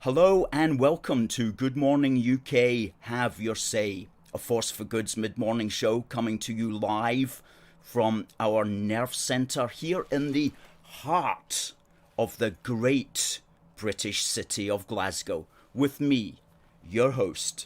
Hello and welcome to Good Morning UK, Have Your Say, a Force for Good's mid-morning show coming to you live from our nerve centre here in the heart of the great British city of Glasgow, with me, your host,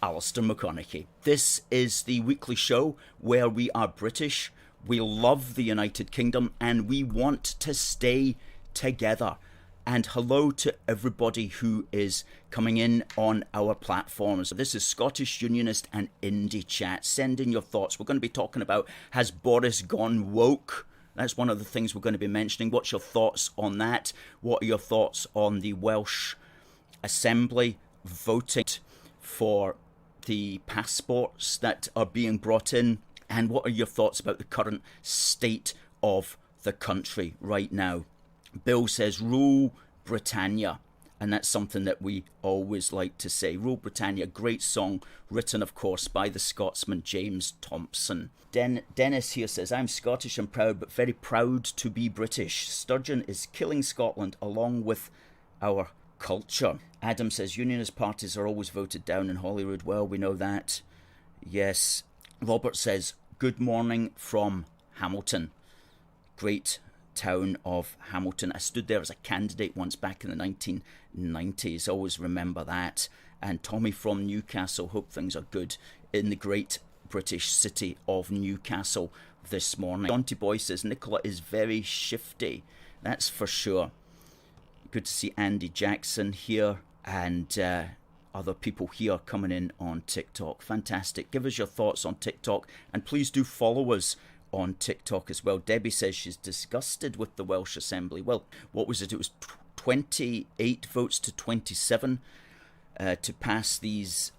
Alistair McConnachie. This is the weekly show where we are British, we love the United Kingdom, and we want to stay together. And hello to everybody who is coming in on our platforms. This is Scottish Unionist and Indy chat. Send in your thoughts. We're going to be talking about, has Boris gone woke? That's one of the things we're going to be mentioning. What's your thoughts on that? What are your thoughts on the Welsh Assembly voting for the passports that are being brought in? And what are your thoughts about the current state of the country right now? Bill says, Rule Britannia. And that's something that we always like to say. Rule Britannia, great song, written, of course, by the Scotsman James Thompson. Dennis here says, I'm Scottish and proud, but very proud to be British. Sturgeon is killing Scotland along with our culture. Adam says, Unionist parties are always voted down in Holyrood. Well, we know that. Yes. Robert says, good morning from Hamilton. Great town of Hamilton. I stood there as a candidate once back in the 1990s. Always remember that. And Tommy from Newcastle, hope things are good in the great British city of Newcastle this morning. Jonty Boy says, Nicola is very shifty. That's for sure. Good to see Andy Jackson here and other people here coming in on TikTok. Fantastic. Give us your thoughts on TikTok and please do follow us on TikTok as well. Debbie says she's disgusted with the Welsh Assembly. Well, what was it? It was 28 votes to 27 to pass these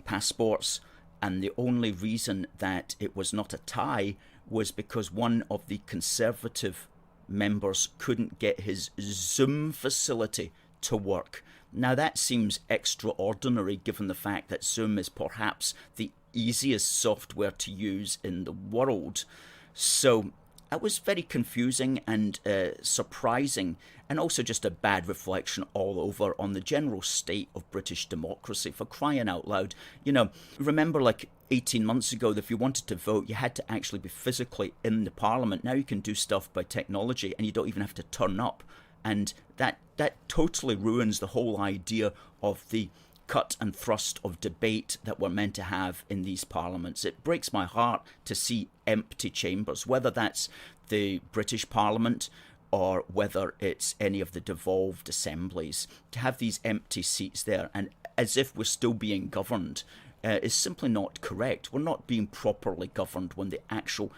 passports, and the only reason that it was not a tie was because one of the Conservative members couldn't get his Zoom facility to work. Now that seems extraordinary given the fact that Zoom is perhaps the easiest software to use in the world. So that was very confusing and surprising, and also just a bad reflection all over on the general state of British democracy, for crying out loud. You know, remember like 18 months ago that if you wanted to vote, you had to actually be physically in the parliament. Now you can do stuff by technology and you don't even have to turn up. And that totally ruins the whole idea of the cut and thrust of debate that we're meant to have in these parliaments. It breaks my heart to see empty chambers, whether that's the British Parliament or whether it's any of the devolved assemblies. To have these empty seats there and as if we're still being governed is simply not correct. We're not being properly governed when the actual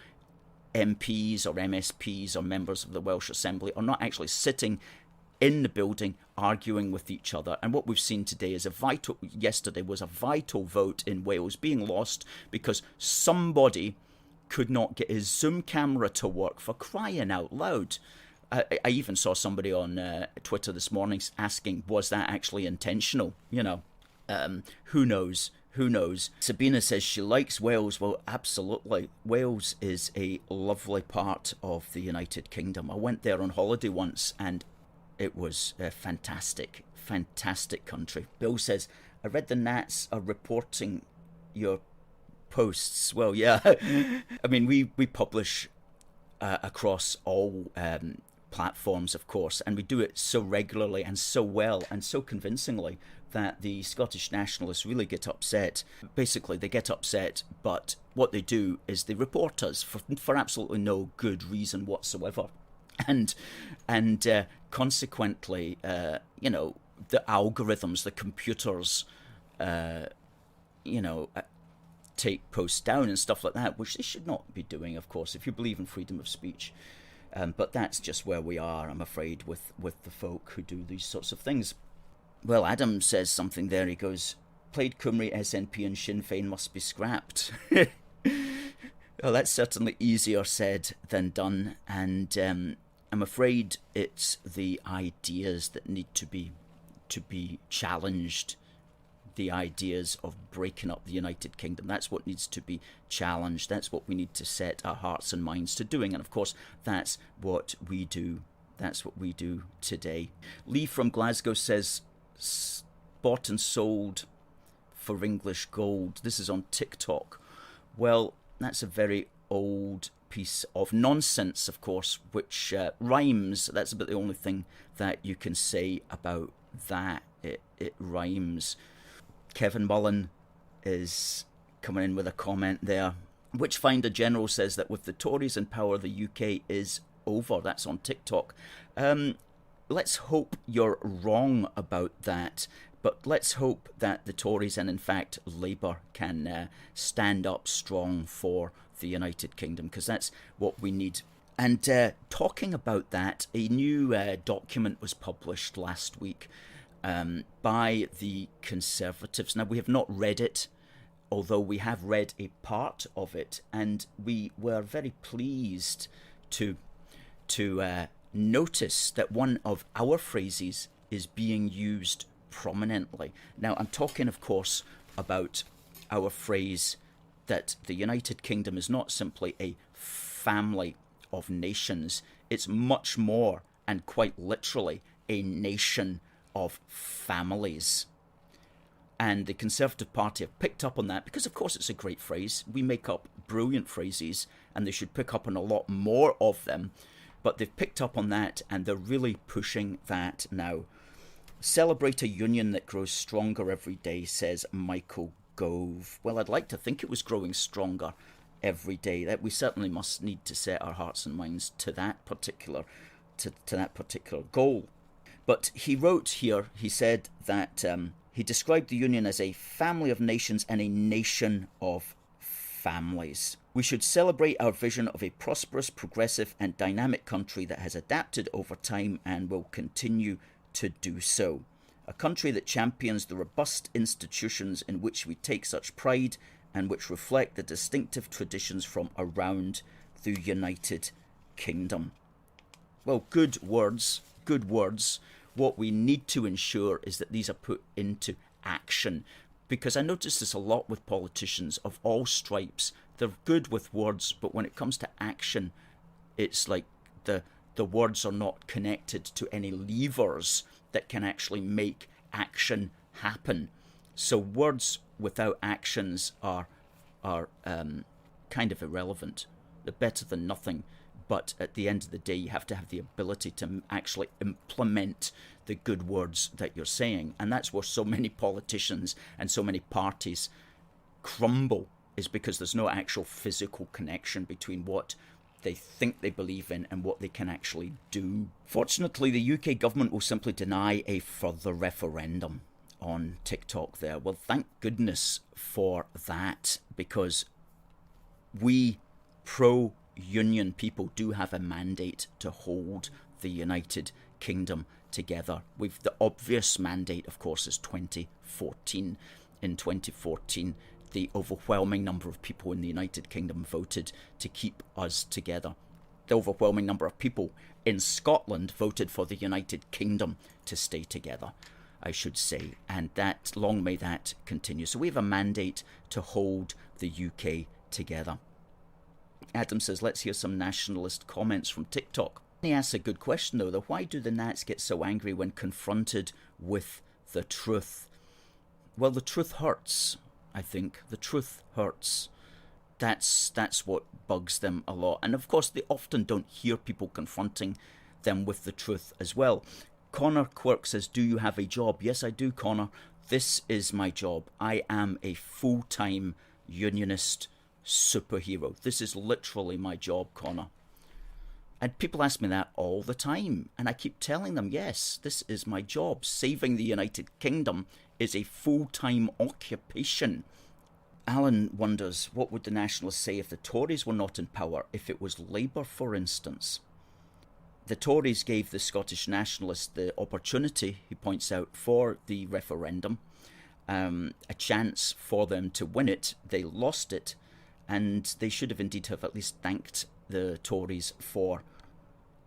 MPs or MSPs or members of the Welsh Assembly are not actually sitting in the building arguing with each other. And what we've seen today is yesterday was a vital vote in Wales being lost because somebody could not get his Zoom camera to work, for crying out loud. I even saw somebody on Twitter this morning asking, was that actually intentional? You know, who knows? Who knows? Sabina says she likes Wales. Well, absolutely. Wales is a lovely part of the United Kingdom. I went there on holiday once and it was a fantastic, fantastic country. Bill says, I read the Nats are reporting your posts. Well, yeah. I mean, we publish across all platforms, of course, and we do it so regularly and so well and so convincingly that the Scottish nationalists really get upset. Basically, they get upset, but what they do is they report us for absolutely no good reason whatsoever. And consequently, you know, the algorithms, the computers, you know, take posts down and stuff like that, which they should not be doing, of course, if you believe in freedom of speech. But that's just where we are, I'm afraid, with the folk who do these sorts of things. Well, Adam says something there. He goes, Plaid Cymru, SNP and Sinn Féin must be scrapped. Well, that's certainly easier said than done. And I'm afraid it's the ideas that need to be challenged. The ideas of breaking up the United Kingdom. That's what needs to be challenged. That's what we need to set our hearts and minds to doing. And of course, that's what we do. That's what we do today. Lee from Glasgow says, bought and sold for English gold. This is on TikTok. Well, that's a very old piece of nonsense, of course, which rhymes. That's about the only thing that you can say about that. It rhymes. Kevin Mullen is coming in with a comment there. Witchfinder General says that with the Tories in power, the UK is over. That's on TikTok. Let's hope you're wrong about that. But let's hope that the Tories and, in fact, Labour can stand up strong for the United Kingdom, because that's what we need. And talking about that, a new document was published last week by the Conservatives. Now, we have not read it, although we have read a part of it, and we were very pleased to notice that one of our phrases is being used prominently. Now, I'm talking, of course, about our phrase that the United Kingdom is not simply a family of nations. It's much more, and quite literally, a nation of families. And the Conservative Party have picked up on that because, of course, it's a great phrase. We make up brilliant phrases, and they should pick up on a lot more of them. But they've picked up on that, and they're really pushing that now. Celebrate a union that grows stronger every day, says Michael Gove. Well, I'd like to think it was growing stronger every day. That we certainly must need to set our hearts and minds to that particular goal. But he wrote here, he said that he described the union as a family of nations and a nation of families. We should celebrate our vision of a prosperous, progressive and dynamic country that has adapted over time and will continue to do so. A country that champions the robust institutions in which we take such pride and which reflect the distinctive traditions from around the United Kingdom. Well, good words, good words. What we need to ensure is that these are put into action, because I notice this a lot with politicians of all stripes. They're good with words, but when it comes to action, it's like the words are not connected to any levers that can actually make action happen. So words without actions are kind of irrelevant. They're better than nothing. But at the end of the day, you have to have the ability to actually implement the good words that you're saying. And that's where so many politicians and so many parties crumble, is because there's no actual physical connection between what they think they believe in and what they can actually do. Fortunately, the UK government will simply deny a further referendum on TikTok there. Well, thank goodness for that, because we pro-union people do have a mandate to hold the United Kingdom together. The obvious mandate, of course, is 2014. In 2014, the overwhelming number of people in the United Kingdom voted to keep us together. The overwhelming number of people in Scotland voted for the United Kingdom to stay together, I should say. And that, long may that continue. So we have a mandate to hold the UK together. Adam says, let's hear some nationalist comments from TikTok. He asks a good question, though. Why do the Nats get so angry when confronted with the truth? Well, the truth hurts. I think the truth hurts. That's what bugs them a lot. And of course, they often don't hear people confronting them with the truth as well. Connor Quirk says, do you have a job? Yes, I do, Connor. This is my job. I am a full-time unionist superhero. This is literally my job, Connor. And people ask me that all the time. And I keep telling them, yes, this is my job. Saving the United Kingdom is a full-time occupation. Alan wonders, what would the Nationalists say if the Tories were not in power? If it was Labour, for instance? The Tories gave the Scottish Nationalists the opportunity, he points out, for the referendum, a chance for them to win it. They lost it, and they should have indeed have at least thanked the Tories for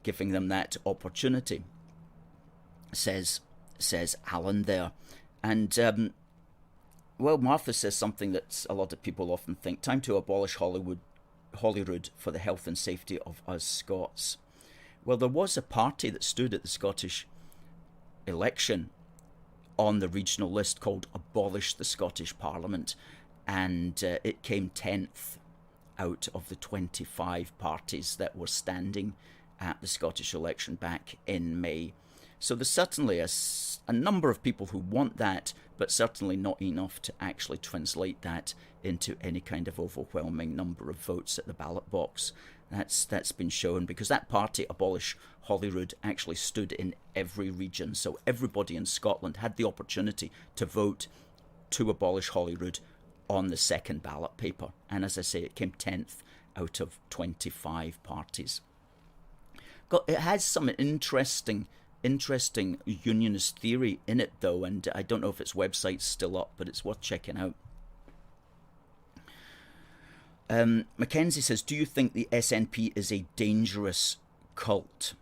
giving them that opportunity, says Alan there. And, well, Martha says something that a lot of people often think. Time to abolish Holyrood for the health and safety of us Scots. Well, there was a party that stood at the Scottish election on the regional list called Abolish the Scottish Parliament, and it came 10th out of the 25 parties that were standing at the Scottish election back in May. So there's certainly a number of people who want that, but certainly not enough to actually translate that into any kind of overwhelming number of votes at the ballot box. That's been shown, because that party, Abolish Holyrood, actually stood in every region. So everybody in Scotland had the opportunity to vote to abolish Holyrood on the second ballot paper. And as I say, it came 10th out of 25 parties. It has some interesting unionist theory in it, though, and I don't know if its website's still up, but it's worth checking out. Mackenzie says, do you think the SNP is a dangerous cult?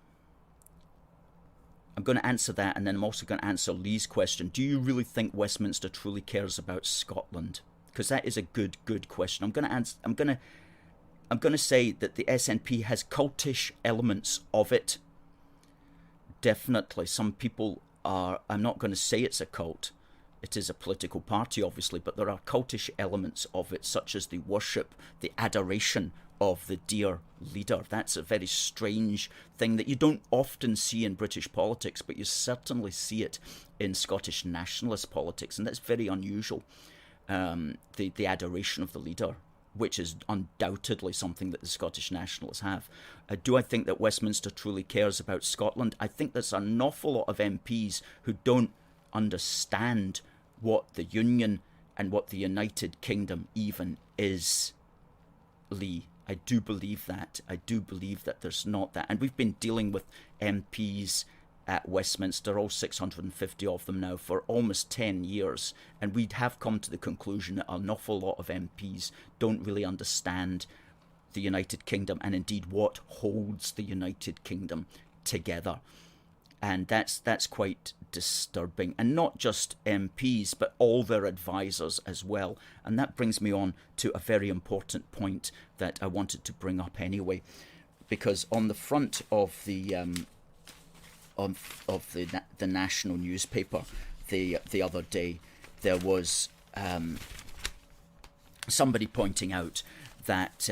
I'm going to answer that, and then I'm also going to answer Lee's question. Do you really think Westminster truly cares about Scotland? Because that is a good question. I'm going to say that the SNP has cultish elements of it. Definitely, some people are. I'm not going to say it's a cult. It is a political party, obviously, but there are cultish elements of it, such as the worship, the adoration of the dear leader. That's a very strange thing that you don't often see in British politics, but you certainly see it in Scottish nationalist politics, and that's very unusual. The adoration of the leader, which is undoubtedly something that the Scottish nationalists have. Do I think that Westminster truly cares about Scotland? I think there's an awful lot of MPs who don't understand what the Union and what the United Kingdom even is, Lee. I do believe that. I do believe that there's not that. And we've been dealing with MPs at Westminster, all 650 of them now, for almost 10 years. And we have come to the conclusion that an awful lot of MPs don't really understand the United Kingdom, and indeed what holds the United Kingdom together. And that's quite disturbing. And not just MPs, but all their advisors as well. And that brings me on to a very important point that I wanted to bring up anyway. Because on the front of the the national newspaper the other day, there was somebody pointing out that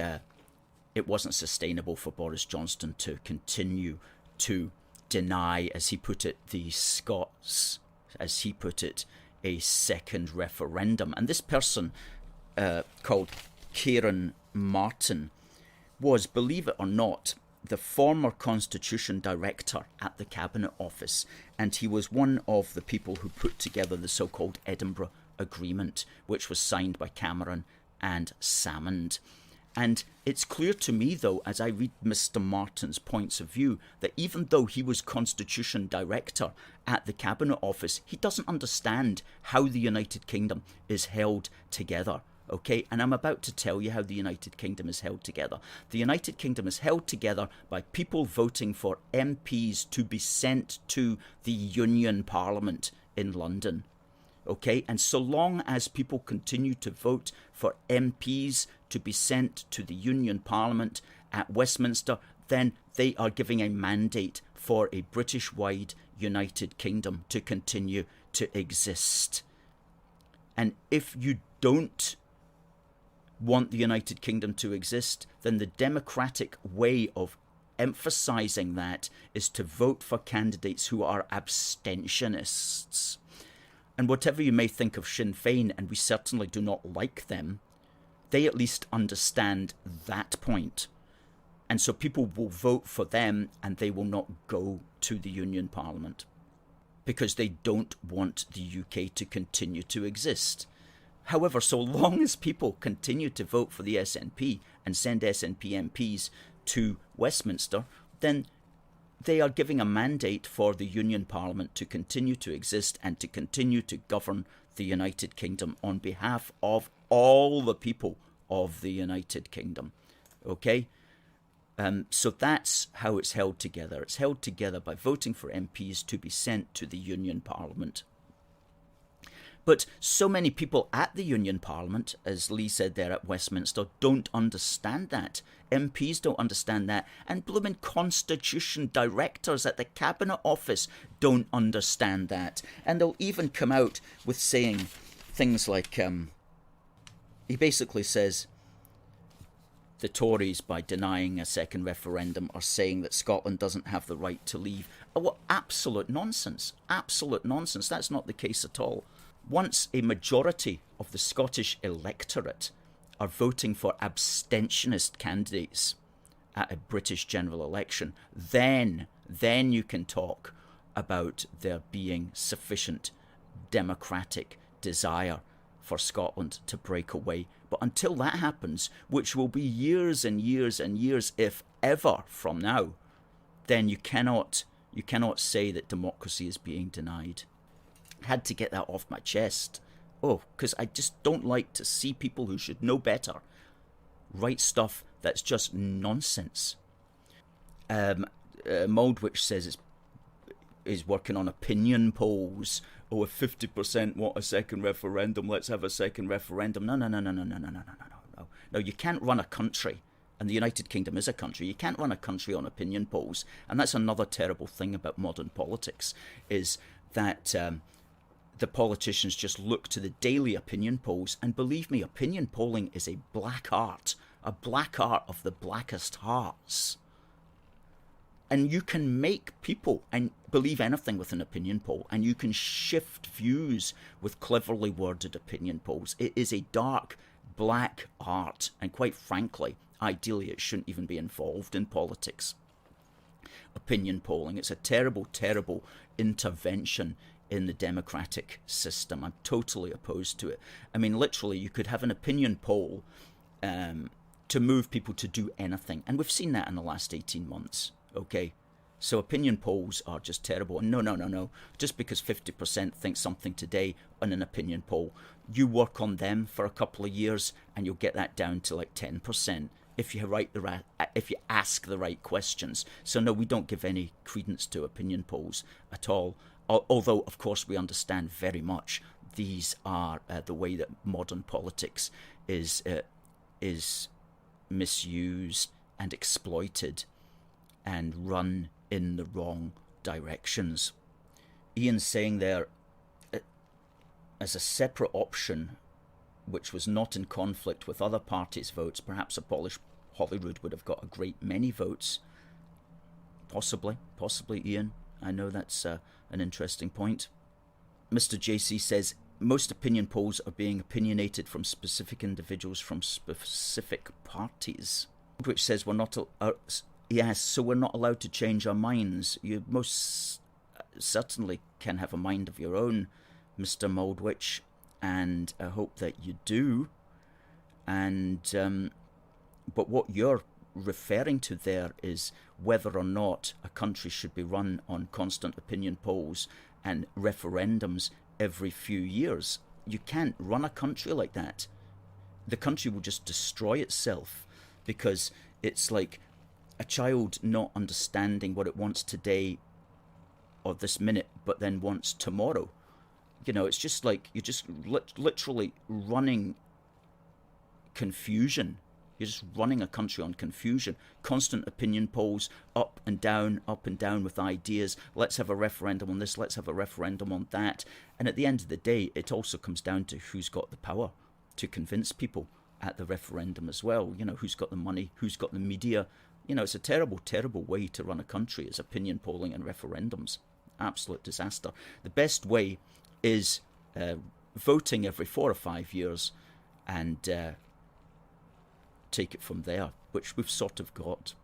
it wasn't sustainable for Boris Johnson to continue to deny, as he put it, the Scots, as he put it, a second referendum. And this person, called Kieran Martin, was, believe it or not, the former Constitution Director at the Cabinet Office, and he was one of the people who put together the so-called Edinburgh Agreement, which was signed by Cameron and Salmond. And it's clear to me, though, as I read Mr. Martin's points of view, that even though he was Constitution Director at the Cabinet Office, he doesn't understand how the United Kingdom is held together. Okay, and I'm about to tell you how the United Kingdom is held together. The United Kingdom is held together by people voting for MPs to be sent to the Union Parliament in London. Okay, and so long as people continue to vote for MPs to be sent to the Union Parliament at Westminster, then they are giving a mandate for a British-wide United Kingdom to continue to exist. And if you don't want the United Kingdom to exist, then the democratic way of emphasising that is to vote for candidates who are abstentionists. And whatever you may think of Sinn Féin, and we certainly do not like them, they at least understand that point. And so people will vote for them, and they will not go to the Union Parliament because they don't want the UK to continue to exist. However, so long as people continue to vote for the SNP and send SNP MPs to Westminster, then they are giving a mandate for the Union Parliament to continue to exist and to continue to govern the United Kingdom on behalf of all the people of the United Kingdom. Okay? So that's how it's held together. It's held together by voting for MPs to be sent to the Union Parliament. But so many people at the Union Parliament, as Lee said there at Westminster, don't understand that. MPs don't understand that. And blooming constitution directors at the Cabinet Office don't understand that. And they'll even come out with saying things like, he basically says, the Tories, by denying a second referendum, are saying that Scotland doesn't have the right to leave. Oh, well, absolute nonsense. Absolute nonsense. That's not the case at all. Once a majority of the Scottish electorate are voting for abstentionist candidates at a British general election, then you can talk about there being sufficient democratic desire for Scotland to break away. But until that happens, which will be years and years and years, if ever, from now, then you cannot say that democracy is being denied. Had to get that off my chest. Oh, because I just don't like to see people who should know better write stuff that's just nonsense. Moldwich says is working on opinion polls. Oh, if 50% want a second referendum, let's have a second referendum. No. No, you can't run a country, and the United Kingdom is a country. You can't run a country on opinion polls. And that's another terrible thing about modern politics, is that the politicians just look to the daily opinion polls, and believe me, opinion polling is a black art of the blackest hearts. And you can make people and believe anything with an opinion poll, and you can shift views with cleverly worded opinion polls. It is a dark, black art, and quite frankly, ideally it shouldn't even be involved in politics. Opinion polling, it's a terrible, terrible intervention in the democratic system. I'm totally opposed to it. I mean, literally, you could have an opinion poll to move people to do anything. And we've seen that in the last 18 months, okay? So opinion polls are just terrible. And no. Just because 50% think something today on an opinion poll, you work on them for a couple of years and you'll get that down to like 10% if you ask the right questions. So no, we don't give any credence to opinion polls at all. Although, of course, we understand very much these are the way that modern politics is misused and exploited and run in the wrong directions. Ian's saying there, as a separate option, which was not in conflict with other parties' votes, perhaps abolished Holyrood would have got a great many votes. Possibly, Ian. I know that's an interesting point. Mr. JC says, most opinion polls are being opinionated from specific individuals from specific parties. Which says we're not... yes, so we're not allowed to change our minds. You most certainly can have a mind of your own, Mr. Moldwich, and I hope that you do. And but what you're referring to there is whether or not a country should be run on constant opinion polls and referendums every few years. You can't run a country like that. The country will just destroy itself, because it's like a child not understanding what it wants today or this minute, but then wants tomorrow. You know, it's just like you're just literally running confusion. You're just running a country on confusion. Constant opinion polls, up and down with ideas. Let's have a referendum on this, let's have a referendum on that. And at the end of the day, it also comes down to who's got the power to convince people at the referendum as well. You know, who's got the money, who's got the media. You know, it's a terrible, terrible way to run a country, is opinion polling and referendums. Absolute disaster. The best way is voting every 4 or 5 years and take it from there, which we've sort of got.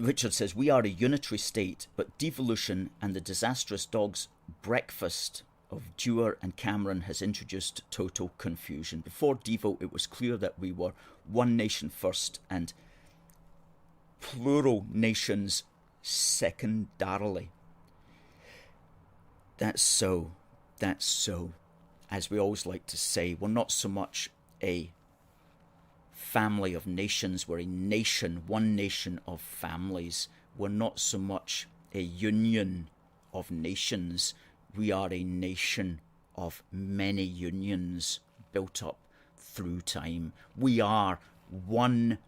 Richard says, we are a unitary state, but devolution and the disastrous dog's breakfast of Dewar and Cameron has introduced total confusion. Before Devo, it was clear that we were one nation first and plural nations secondarily. That's so. As we always like to say, we're not so much a family of nations, we're a nation, one nation of families. We're not so much a union of nations, we are a nation of many unions built up through time. We are one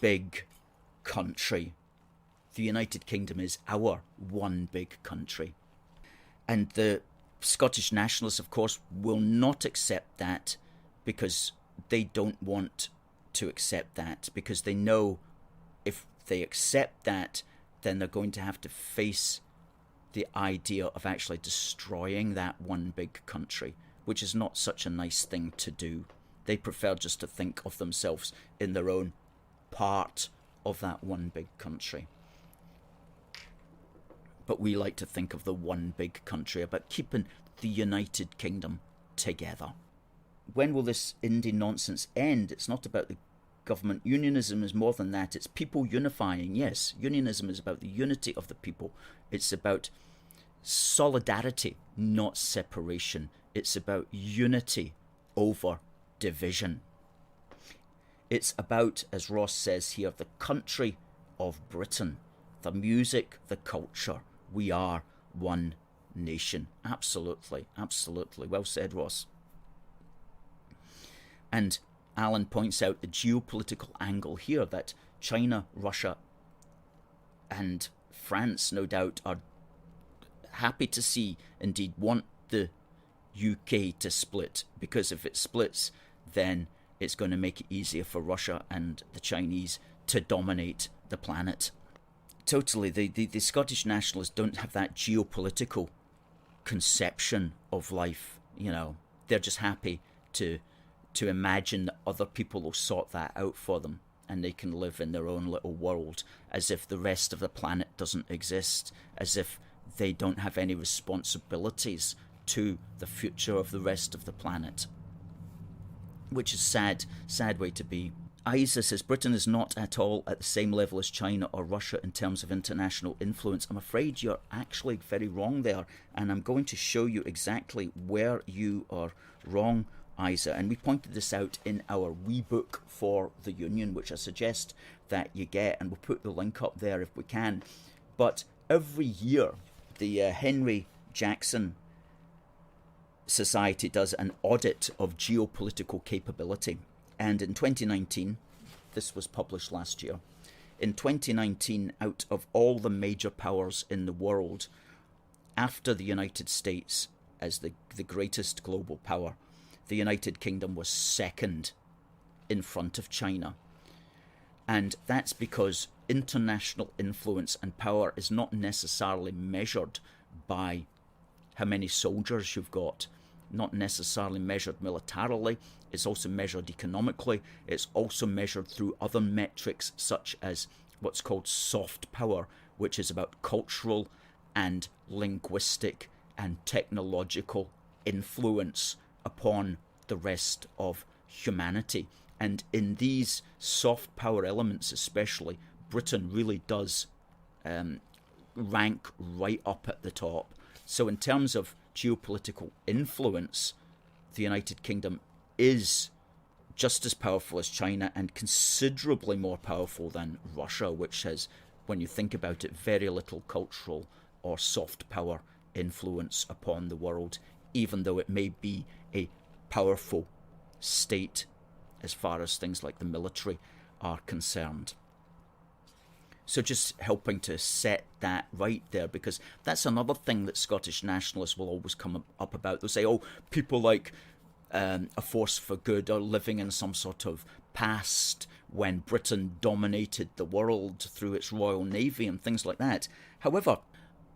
big country. The United Kingdom is our one big country. And the Scottish nationalists, of course, will not accept that, because they don't want to accept that, because they know if they accept that, then they're going to have to face the idea of actually destroying that one big country, which is not such a nice thing to do. They prefer just to think of themselves in their own part of that one big country. But we like to think of the one big country, about keeping the United Kingdom together. When will this Indy nonsense end? It's not about the government. Unionism is more than that. It's people unifying. Yes, unionism is about the unity of the people. It's about solidarity, not separation. It's about unity over division. It's about, as Ross says here, the country of Britain, the music, the culture. We are one nation. Absolutely, absolutely. Well said, Ross. And Alan points out the geopolitical angle here, that China, Russia, and France, no doubt, are happy to see, indeed want the UK to split, because if it splits, then it's going to make it easier for Russia and the Chinese to dominate the planet. Totally, the Scottish nationalists don't have that geopolitical conception of life. You know, they're just happy to imagine that other people will sort that out for them, and they can live in their own little world, as if the rest of the planet doesn't exist, as if they don't have any responsibilities to the future of the rest of the planet. Which is sad way to be. Isa says Britain is not at all at the same level as China or Russia in terms of international influence. I'm afraid you're actually very wrong there, and I'm going to show you exactly where you are wrong, Isa. And we pointed this out in our wee book for the Union, which I suggest that you get, and we'll put the link up there if we can. But every year, the Henry Jackson Society does an audit of geopolitical capability. And in 2019, this was published last year, in 2019, out of all the major powers in the world, after the United States as the greatest global power, the United Kingdom was second in front of China. And that's because international influence and power is not necessarily measured by how many soldiers you've got, not necessarily measured militarily. It's also measured economically. It's also measured through other metrics, such as what's called soft power, which is about cultural and linguistic and technological influence upon the rest of humanity. And in these soft power elements especially, Britain really does rank right up at the top. So in terms of geopolitical influence, the United Kingdom is just as powerful as China, and considerably more powerful than Russia, which has, when you think about it, very little cultural or soft power influence upon the world, even though it may be a powerful state as far as things like the military are concerned. So just helping to set that right there, because that's another thing that Scottish nationalists will always come up about. They'll say, oh, people like a force for good are living in some sort of past when Britain dominated the world through its Royal Navy and things like that. However,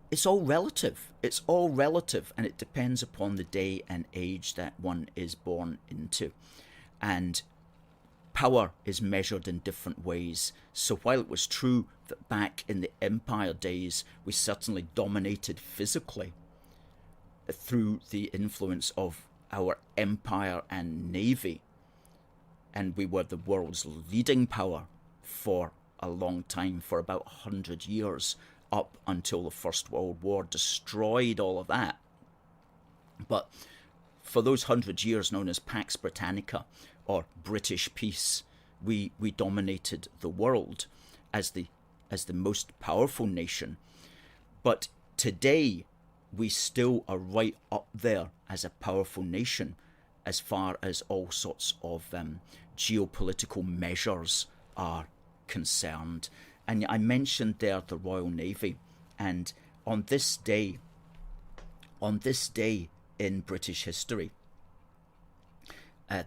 it's all relative. It's all relative, and it depends upon the day and age that one is born into. And power is measured in different ways. So while it was true that back in the Empire days we certainly dominated physically through the influence of our empire and navy, and we were the world's leading power for a long time, for about 100 years, up until the First World War destroyed all of that. But for those 100 years known as Pax Britannica, or British peace, we dominated the world as the most powerful nation. But today, we still are right up there as a powerful nation as far as all sorts of geopolitical measures are concerned. And I mentioned there the Royal Navy, and on this day in British history, a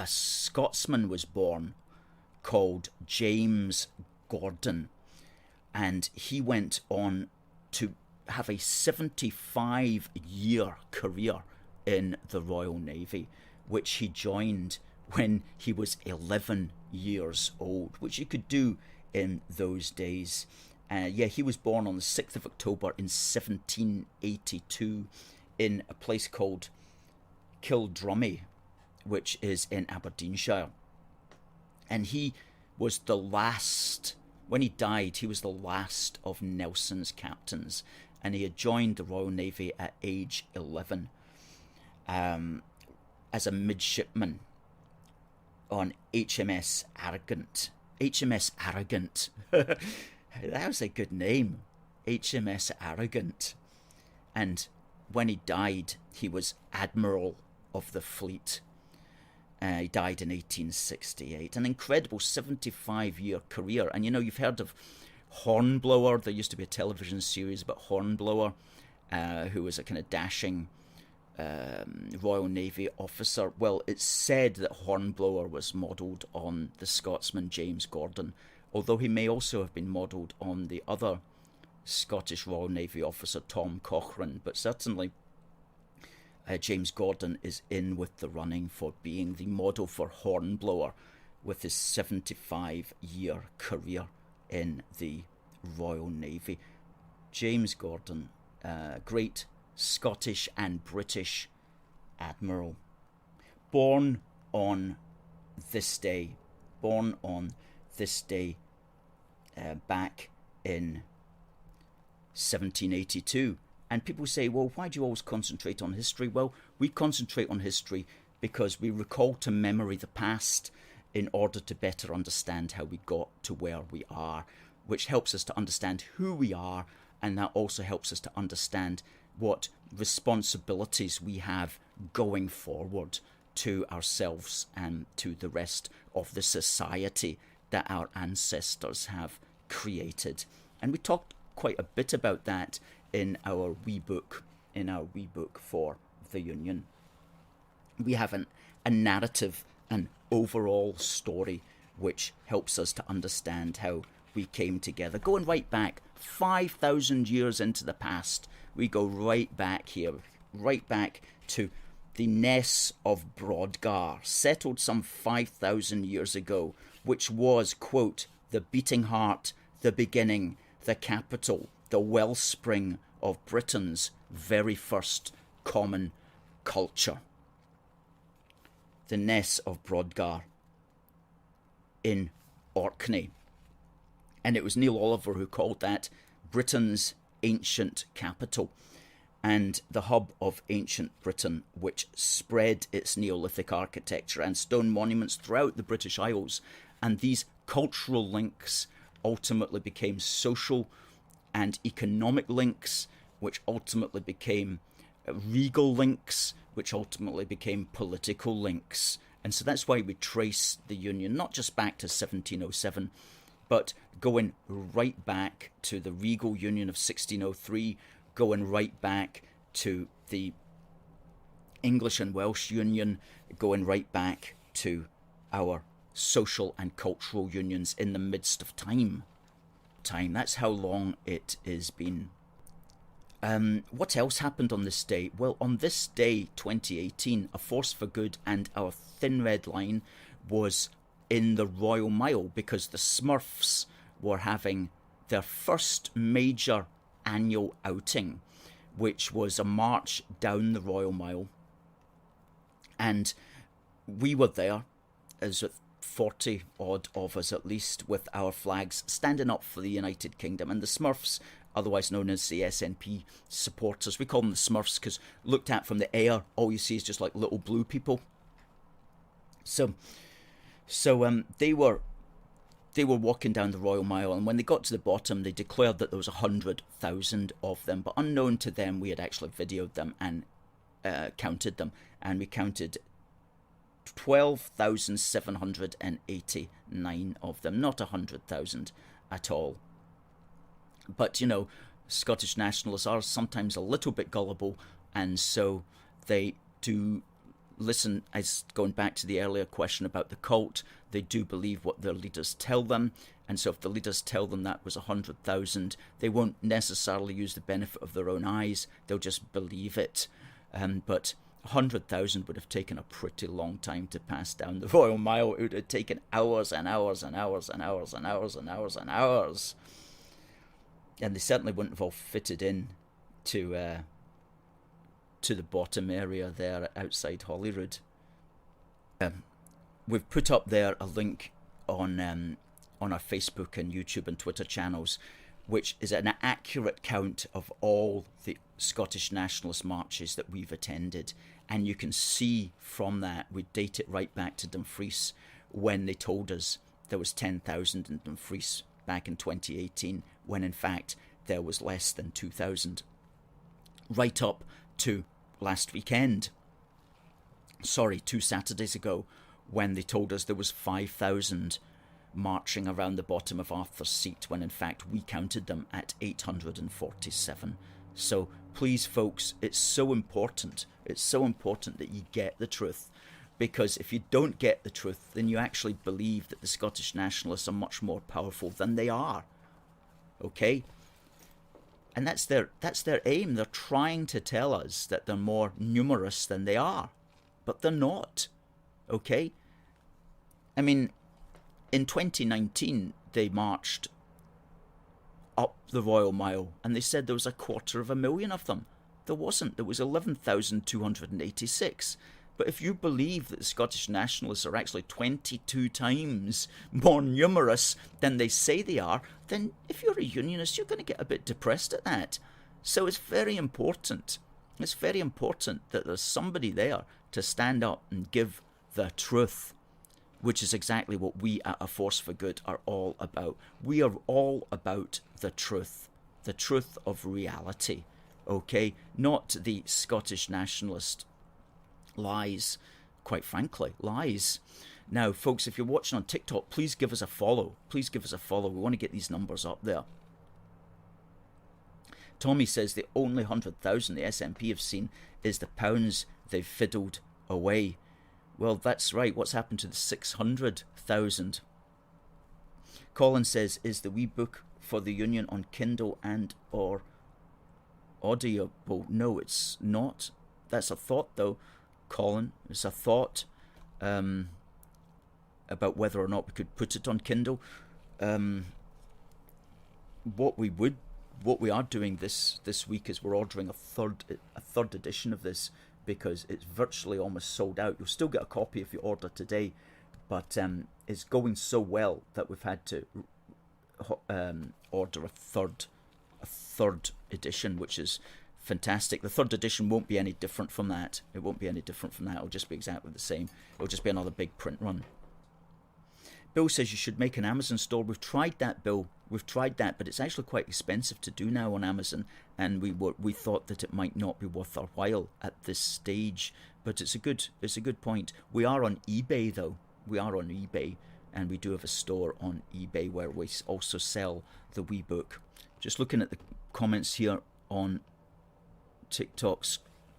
Scotsman was born called James Gordon, and he went on to have a 75-year career in the Royal Navy, which he joined when he was 11 years old, which you could do in those days. He was born on the 6th of October in 1782 in a place called Kildrummy, which is in Aberdeenshire. And he was the last, when he died, he was the last of Nelson's captains, and he had joined the Royal Navy at age 11 as a midshipman on HMS Arrogant. HMS Arrogant. That was a good name. HMS Arrogant. And when he died, he was Admiral of the Fleet. He died in 1868. An incredible 75-year career. And you know, you've heard of Hornblower. There used to be a television series about Hornblower, who was a kind of dashing Royal Navy officer. Well, it's said that Hornblower was modelled on the Scotsman James Gordon, although he may also have been modelled on the other Scottish Royal Navy officer, Tom Cochrane. But certainly James Gordon is in with the running for being the model for Hornblower with his 75-year career in the Royal Navy. James Gordon, great Scottish and British admiral, born on this day back in 1782. And people say, well, why do you always concentrate on history? Well, we concentrate on history because we recall to memory the past in order to better understand how we got to where we are, which helps us to understand who we are, and that also helps us to understand what responsibilities we have going forward to ourselves and to the rest of the society that our ancestors have created. And we talked quite a bit about that in our wee book for the Union. We have a narrative, an overall story, which helps us to understand how we came together. Going right back 5,000 years into the past, we go right back here, right back to the Ness of Brodgar, settled some 5,000 years ago, which was, quote, the beating heart, the beginning, the capital, the wellspring of Britain's very first common culture. The Ness of Brodgar in Orkney. And it was Neil Oliver who called that Britain's ancient capital and the hub of ancient Britain, which spread its Neolithic architecture and stone monuments throughout the British Isles. And these cultural links ultimately became social and economic links, which ultimately became regal links, which ultimately became political links. And so that's why we trace the Union, not just back to 1707, but going right back to the regal Union of 1603, going right back to the English and Welsh Union, going right back to our social and cultural unions in the midst of time. That's how long it has been. What else happened on this day? Well, on this day, 2018, A Force for Good and Our Thin Red Line was in the Royal Mile because the Smurfs were having their first major annual outing, which was a march down the Royal Mile. And we were there, as 40 odd of us at least, with our flags standing up for the United Kingdom. And the Smurfs, otherwise known as the SNP supporters, we call them the Smurfs because looked at from the air, all you see is just like little blue people. So they were they were walking down the Royal Mile, and when they got to the bottom, they declared that there was 100,000 of them. But unknown to them, we had actually videoed them and counted them, and we counted 12,789 of them, not 100,000 at all. But, you know, Scottish nationalists are sometimes a little bit gullible, and so they do listen, as going back to the earlier question about the cult, they do believe what their leaders tell them, and so if the leaders tell them that was 100,000, they won't necessarily use the benefit of their own eyes, they'll just believe it. But 100,000 would have taken a pretty long time to pass down the Royal Mile. It would have taken hours and hours and hours and hours and hours and hours and hours. And they certainly wouldn't have all fitted in to the bottom area there outside Holyrood. We've put up there a link on our Facebook and YouTube and Twitter channels, which is an accurate count of all the Scottish nationalist marches that we've attended. And you can see from that, we date it right back to Dumfries, when they told us there was 10,000 in Dumfries back in 2018, when in fact there was less than 2,000. Right up to last weekend, 2 Saturdays ago, when they told us there was 5,000 marching around the bottom of Arthur's Seat, when in fact we counted them at 847. So please, folks, it's so important that you get the truth, because if you don't get the truth, then you actually believe that the Scottish nationalists are much more powerful than they are. Okay? And that's their aim. They're trying to tell us that they're more numerous than they are, but they're not. Okay? I mean, in 2019, they marched up the Royal Mile, and they said there was 250,000 of them. There wasn't. There was 11,286. But if you believe that the Scottish nationalists are actually 22 times more numerous than they say they are, then if you're a unionist, you're going to get a bit depressed at that. So it's very important. It's very important that there's somebody there to stand up and give the truth, which is exactly what we at A Force for Good are all about. We are all about the truth of reality, okay? Not the Scottish nationalist lies, quite frankly, lies. Now, folks, if you're watching on TikTok, please give us a follow. Please give us a follow. We want to get these numbers up there. Tommy says the only 100,000 the SNP have seen is the pounds they've fiddled away. Well, that's right. What's happened to the 600,000? Colin says, is the wee book for the Union on Kindle and or Audible? No, it's not. That's a thought, though, Colin. It's a thought about whether or not we could put it on Kindle. What we are doing this week is we're ordering a third edition of this, because it's virtually almost sold out. You'll still get a copy if you order today, but it's going so well that we've had to order a third edition, which is fantastic. The third edition won't be any different from that. It won't be any different from that. It'll just be exactly the same. It'll just be another big print run. Bill says you should make an Amazon store. We've tried that, Bill. We've tried that, but it's actually quite expensive to do now on Amazon, and we thought that it might not be worth our while at this stage. But it's a good point. We are on eBay, though. We are on eBay, and we do have a store on eBay where we also sell the wee book. Just looking at the comments here on TikToks,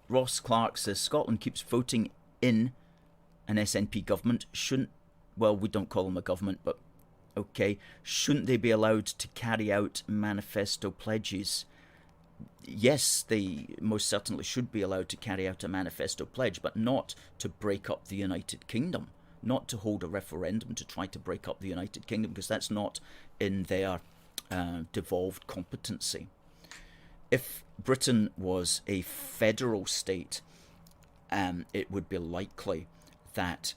Ross Clark says Scotland keeps voting in an SNP government. Well, we don't call them a government, but okay. Shouldn't they be allowed to carry out manifesto pledges? Yes, they most certainly should be allowed to carry out a manifesto pledge, but not to break up the United Kingdom, not to hold a referendum to try to break up the United Kingdom, because that's not in their devolved competency. If Britain was a federal state, it would be likely that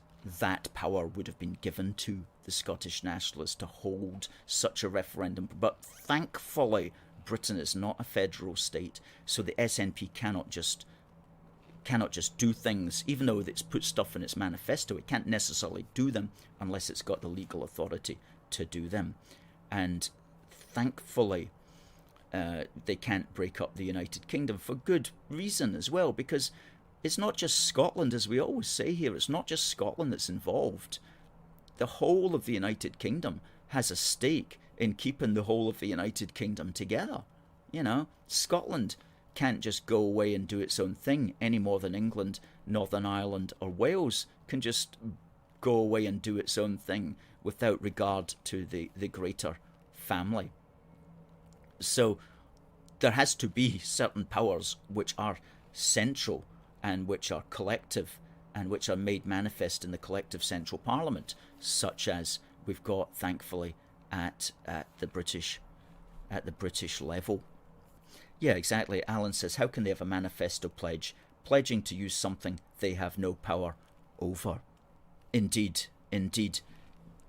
power would have been given to the Scottish nationalists to hold such a referendum. But thankfully, Britain is not a federal state, so the SNP cannot just do things. Even though it's put stuff in its manifesto, it can't necessarily do them unless it's got the legal authority to do them. And thankfully, they can't break up the United Kingdom for good reason as well, because it's not just Scotland, as we always say here, it's not just Scotland that's involved. The whole of the United Kingdom has a stake in keeping the whole of the United Kingdom together. You know, Scotland can't just go away and do its own thing any more than England, Northern Ireland or Wales can just go away and do its own thing without regard to the greater family. So there has to be certain powers which are central and which are collective and which are made manifest in the collective central parliament, such as we've got, thankfully, at the British level. Yeah, exactly. Alan says, how can they have a manifesto pledging to use something they have no power over? Indeed.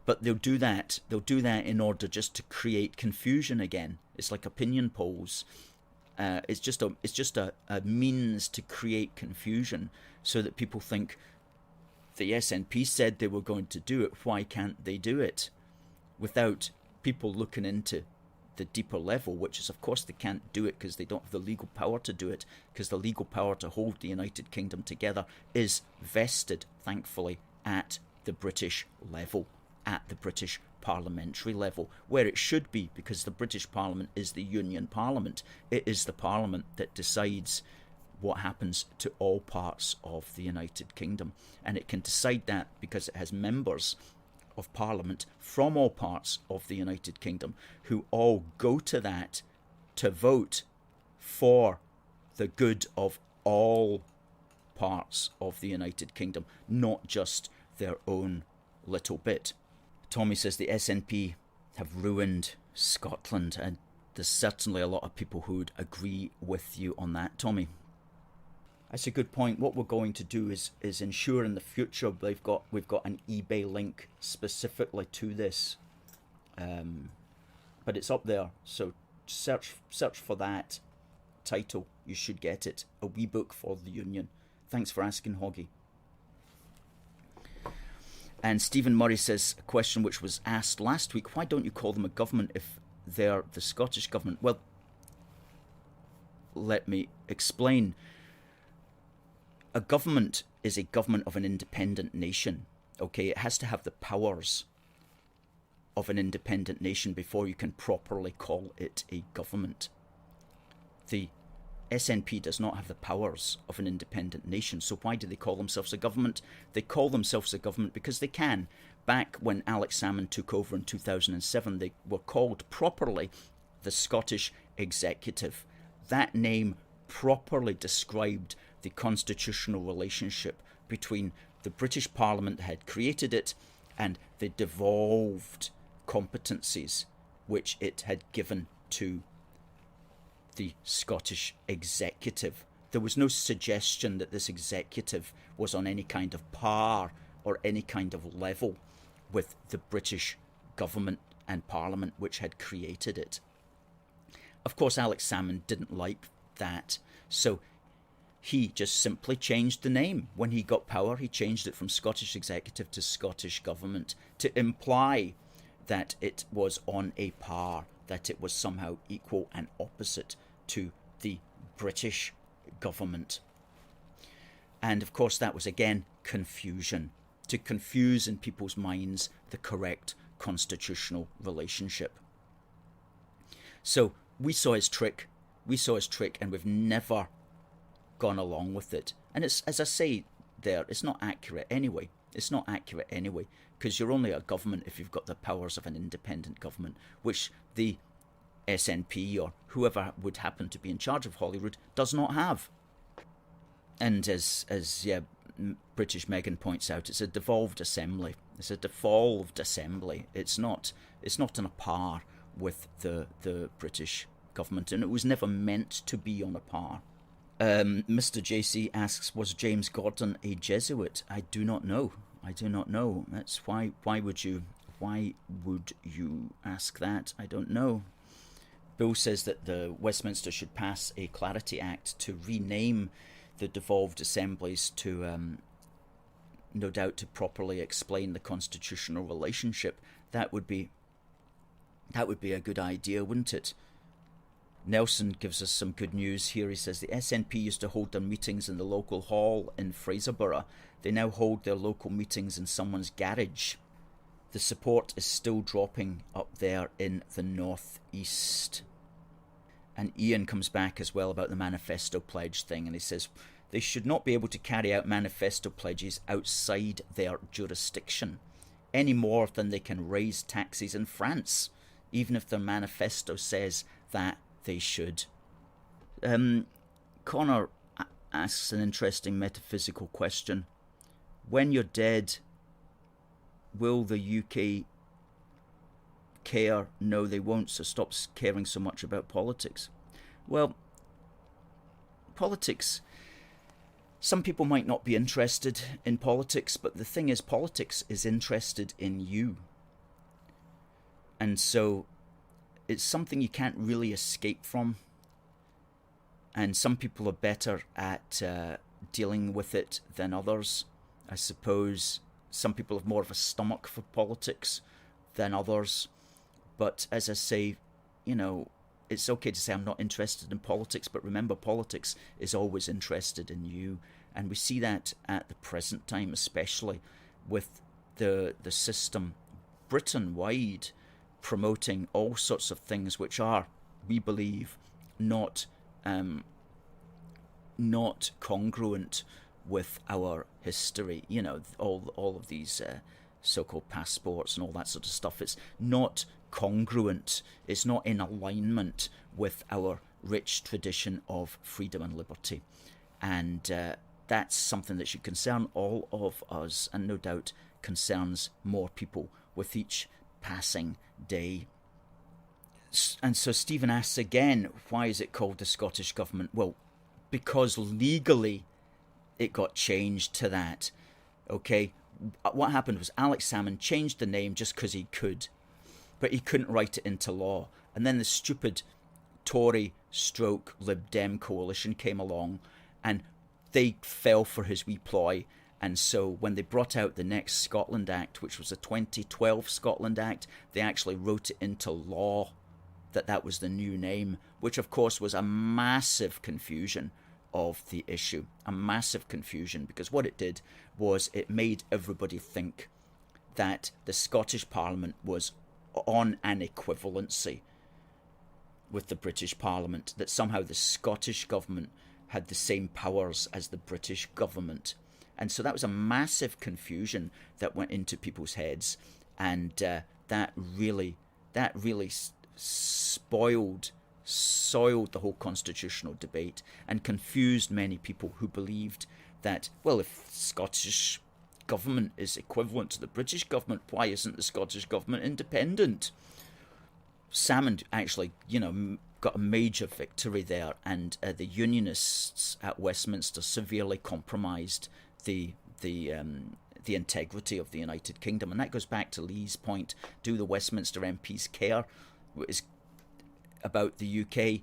But they'll do that in order just to create confusion again. It's like opinion polls. It's just a means to create confusion so that people think the SNP said they were going to do it. Why can't they do it? Without people looking into the deeper level, which is, of course, they can't do it because they don't have the legal power to do it, because the legal power to hold the United Kingdom together is vested, thankfully, at the British level, at the British parliamentary level, where it should be, because the British Parliament is the Union Parliament. It is the Parliament that decides what happens to all parts of the United Kingdom, and it can decide that because it has members of Parliament from all parts of the United Kingdom who all go to that to vote for the good of all parts of the United Kingdom, not just their own little bit. Tommy says the SNP have ruined Scotland, and there's certainly a lot of people who would agree with you on that, Tommy. That's a good point. What we're going to do is ensure in the future we've got an eBay link specifically to this, but it's up there. So search for that title. You should get it. A wee book for the Union. Thanks for asking, Hoggy. And Stephen Murray says a question which was asked last week: why don't you call them a government if they're the Scottish government? Well, let me explain. A government is a government of an independent nation. Okay, it has to have the powers of an independent nation before you can properly call it a government. The SNP does not have the powers of an independent nation, so why do they call themselves a government? They call themselves a government because they can. Back when Alex Salmond took over in 2007, they were called properly the Scottish Executive. That name properly described the constitutional relationship between the British Parliament that had created it and the devolved competencies which it had given to the Scottish Executive. There was no suggestion that this executive was on any kind of par or any kind of level with the British government and Parliament which had created it. Of course, Alex Salmond didn't like that, so he just simply changed the name. When he got power, he changed it from Scottish Executive to Scottish Government to imply that it was on a par, that it was somehow equal and opposite to the British government. And of course, that was again confusion, to confuse in people's minds the correct constitutional relationship. So we saw his trick, and we've never gone along with it. And it's, as I say there, it's not accurate anyway. Because you're only a government if you've got the powers of an independent government, which the SNP or whoever would happen to be in charge of Holyrood does not have. And as British Megan points out, it's a devolved assembly. It's not on a par with the British government, and it was never meant to be on a par. Mr. JC asks, was James Gordon a Jesuit? I do not know. That's why would you ask that? I don't know. Bill says that the Westminster should pass a Clarity Act to rename the devolved assemblies to, no doubt, to properly explain the constitutional relationship. That would be That would be a good idea, wouldn't it? Nelson gives us some good news here. He says the SNP used to hold their meetings in the local hall in Fraserburgh. They now hold their local meetings in someone's garage. The support is still dropping up there in the northeast. And Ian comes back as well about the manifesto pledge thing, and he says they should not be able to carry out manifesto pledges outside their jurisdiction any more than they can raise taxes in France, even if their manifesto says that they should. Connor asks an interesting metaphysical question. When you're dead, will the UK care? No, they won't, so stop caring so much about politics. Well, politics, some people might not be interested in politics, but the thing is, politics is interested in you. And so it's something you can't really escape from. And some people are better at dealing with it than others. I suppose some people have more of a stomach for politics than others. But as I say, you know, it's okay to say I'm not interested in politics, but remember, politics is always interested in you. And we see that at the present time, especially with the system Britain-wide promoting all sorts of things which are, we believe, not congruent with our history. You know, all of these so-called passports and all that sort of stuff. It's not congruent. It's not in alignment with our rich tradition of freedom and liberty. And that's something that should concern all of us, and no doubt concerns more people with each passing day. And so Stephen asks again, why is it called the Scottish Government? Well, because legally it got changed to that. Okay, what happened was Alex Salmond changed the name just because he could, but he couldn't write it into law. And then the stupid Tory stroke Lib Dem coalition came along and they fell for his wee ploy. And so when they brought out the next Scotland Act, which was the 2012 Scotland Act, they actually wrote it into law that was the new name, which of course was a massive confusion of the issue. A massive confusion, because what it did was it made everybody think that the Scottish Parliament was on an equivalency with the British Parliament, that somehow the Scottish government had the same powers as the British government. And so that was a massive confusion that went into people's heads, and that really soiled the whole constitutional debate and confused many people who believed that, well, if Scottish government is equivalent to the British government, why isn't the Scottish government independent? Salmond actually, got a major victory there, and the Unionists at Westminster severely compromised the integrity of the United Kingdom. And that goes back to Lee's point: do the Westminster MPs care about the UK?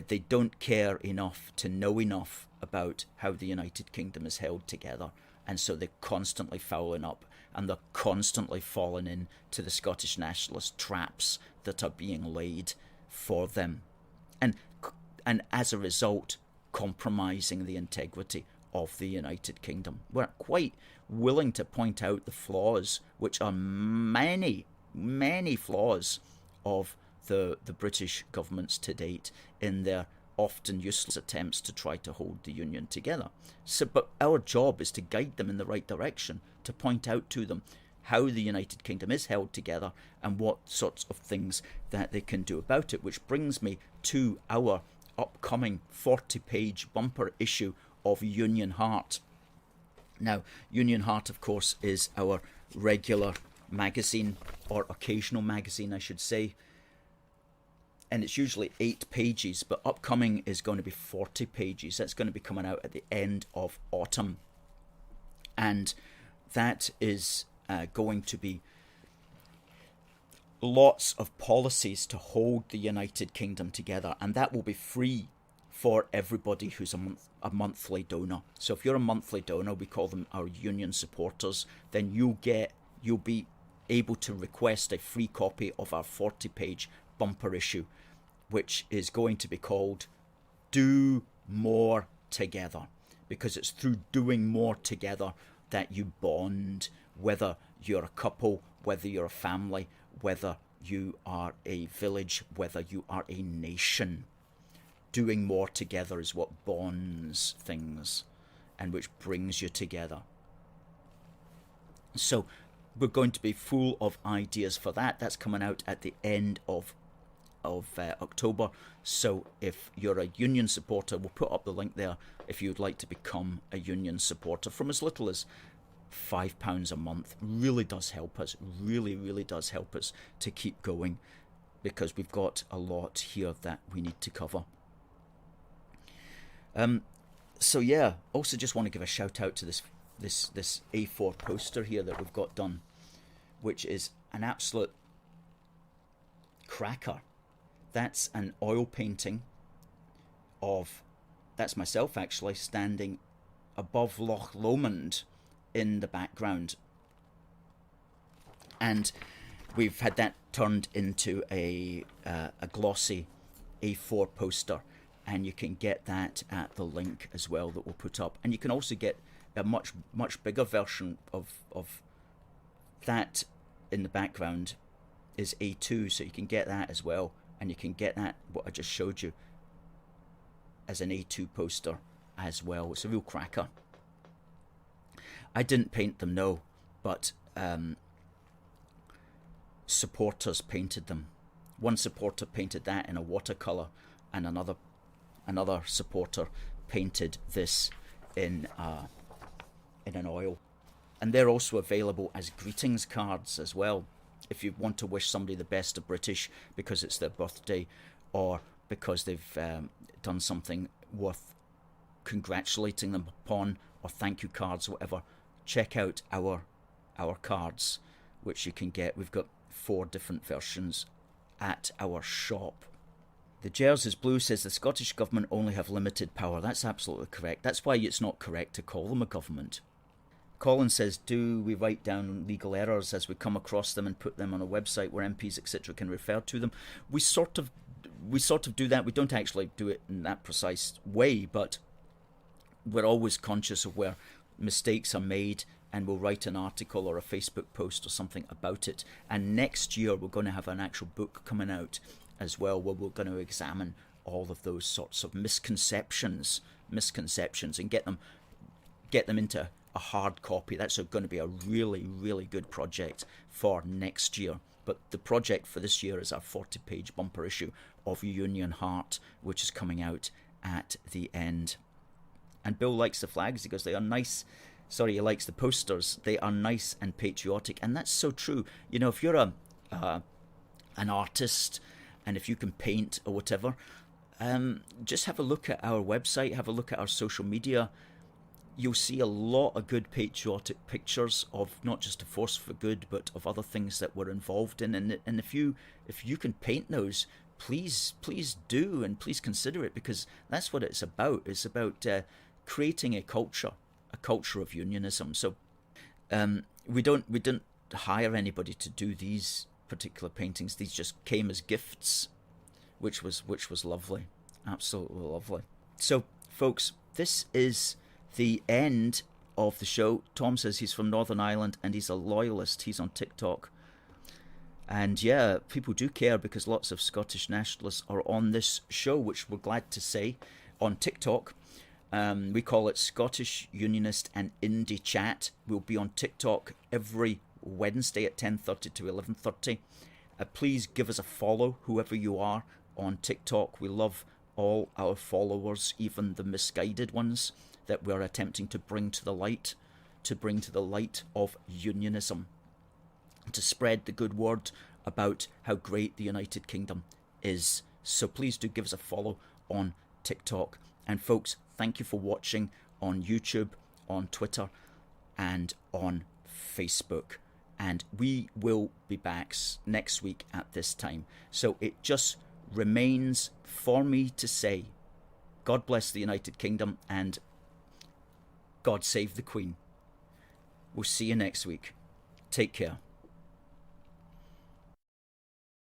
They don't care enough to know enough about how the United Kingdom is held together, and so they're constantly fouling up, and they're constantly falling into the Scottish nationalist traps that are being laid for them, and as a result compromising the integrity of the United Kingdom. We're quite willing to point out the flaws, which are many flaws of the British governments to date in their often useless attempts to try to hold the Union together. But our job is to guide them in the right direction, to point out to them how the United Kingdom is held together and what sorts of things that they can do about it, which brings me to our upcoming 40-page bumper issue of Union Heart. Now, Union Heart, of course, is our regular magazine, or occasional magazine, I should say. And it's usually 8 pages, but upcoming is going to be 40 pages. That's going to be coming out at the end of autumn. And that is going to be lots of policies to hold the United Kingdom together. And that will be free for everybody who's a monthly donor. So if you're a monthly donor, we call them our union supporters, then you'll be able to request a free copy of our 40-page bumper issue, which is going to be called Do More Together, because it's through doing more together that you bond, whether you're a couple, whether you're a family, whether you are a village, whether you are a nation. Doing more together is what bonds things and which brings you together. So we're going to be full of ideas for that. That's coming out at the end of October. So if you're a union supporter, we'll put up the link there if you'd like to become a union supporter from as little as £5 a month. Really does help us, really does help us to keep going, because we've got a lot here that we need to cover. So yeah, also just want to give a shout out to this A4 poster here that we've got done, which is an absolute cracker. That's an oil painting of, that's myself actually, standing above Loch Lomond in the background. And we've had that turned into a glossy A4 poster, and you can get that at the link as well that we'll put up. And you can also get a much bigger version of that in the background is A2, so you can get that as well, and you can get that, what I just showed you, as an A2 poster as well. It's a real cracker. I didn't paint them, no, but supporters painted them. One supporter painted that in a watercolour, and another supporter painted this in an oil. And they're also available as greetings cards as well, if you want to wish somebody the best of British because it's their birthday, or because they've done something worth congratulating them upon, or thank you cards, whatever. Check out our cards, which you can get. We've got 4 different versions at our shop. The Jersey's Blue says the Scottish Government only have limited power. That's absolutely correct. That's why it's not correct to call them a government. Colin says, do we write down legal errors as we come across them and put them on a website where MPs, etc. can refer to them? We sort of do that. We don't actually do it in that precise way, but we're always conscious of where mistakes are made, and we'll write an article or a Facebook post or something about it. And next year we're going to have an actual book coming out as well, where we're going to examine all of those sorts of misconceptions and get them into a hard copy. That's going to be a really good project for next year. But the project for this year is our 40-page bumper issue of Union Heart, which is coming out at the end. And Bill likes the flags because they are nice. Sorry, he likes the posters. They are nice and patriotic, and that's so true. You know, if you're an artist, and if you can paint or whatever, just have a look at our website, have a look at our social media. You'll see a lot of good patriotic pictures of not just a force for good, but of other things that we're involved in. And if you can paint those, please do, and please consider it, because that's what it's about. It's about creating a culture of unionism. So we didn't hire anybody to do these particular paintings. These just came as gifts, which was lovely, absolutely lovely. So folks, this is the end of the show. Tom says he's from Northern Ireland and he's a loyalist. He's on TikTok. And yeah, people do care because lots of Scottish nationalists are on this show, which we're glad to say, on TikTok. We call it Scottish Unionist and Indy Chat. We'll be on TikTok every Wednesday at 10:30 to 11:30. Please give us a follow, whoever you are, on TikTok. We love all our followers, even the misguided ones that we're attempting to bring to the light of unionism, to spread the good word about how great the United Kingdom is. So please do give us a follow on TikTok. And folks, thank you for watching on YouTube, on Twitter, and on Facebook. And we will be back next week at this time. So it just remains for me to say, God bless the United Kingdom and God save the Queen. We'll see you next week. Take care.